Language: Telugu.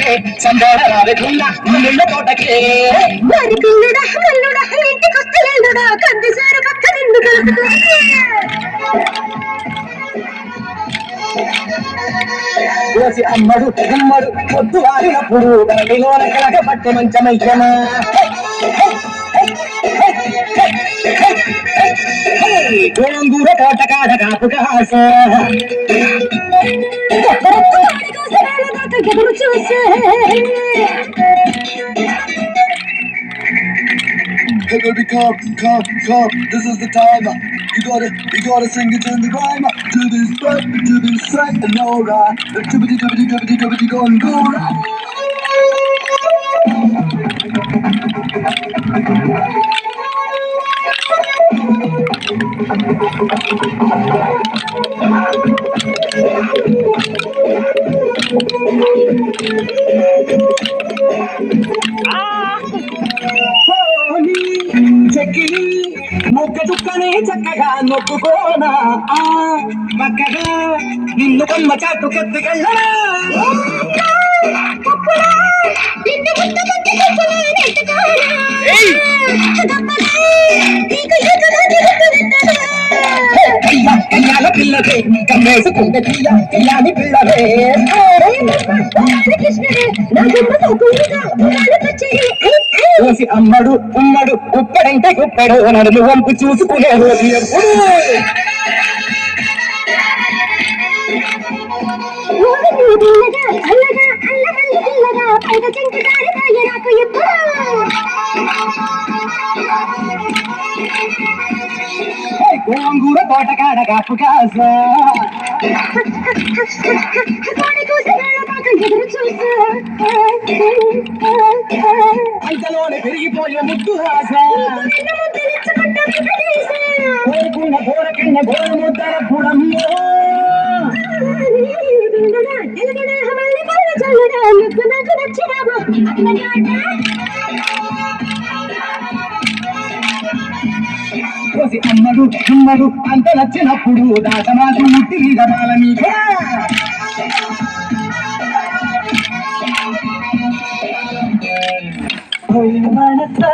తోటకే సంబోడ రావేకున్న ముళ్ళ తోటకే మరి పిల్లడా మల్లుడా ఇంటికొస్తే ఎల్లుడా కంది సారు పక్క నిన్ను కలుపుకో కోసి అమ్మడు గుమ్మడు పొద్దు వారినప్పుడు గరటిలోన కలగ పట్టె మంచమైకమా గోంగూర తోట కాడ కాపు కాస ఎదురు చూసే Hey baby, come, come, come. This is the time. You gotta sing it in the rhyme. Do this right, do this right, and no right. Dibbity dibbity dibbity dibbity go and go right. చెక్కిలి మొక్క చుక్కనే చక్కగా నొక్కుకోనా మక్కగా నిన్ను కొమ్మ చాటు కెత్తుకెళ్ళనా కయ్యాల పిల్లవే కమ్మేసుకుంటే కయ్యాని పిల్లవే చూసి అమ్మడు ఉమ్మడు ఉప్పడంటే కుప్పడు నడుము వంపు చూసుకునే రోజు ఎప్పుడు గోంగూర తోట కాడ కాపు కాస అంతలోనే పెరిగిపోయే ముద్దు రాస కోరుకున్న కోరకిన్న గోరు ముద్దర పుడమ్మో కోసి అమ్మడు అమ్మడు అంత నచ్చినప్పుడు దాటమాకు ముట్టి మీద బాల మీద మనసా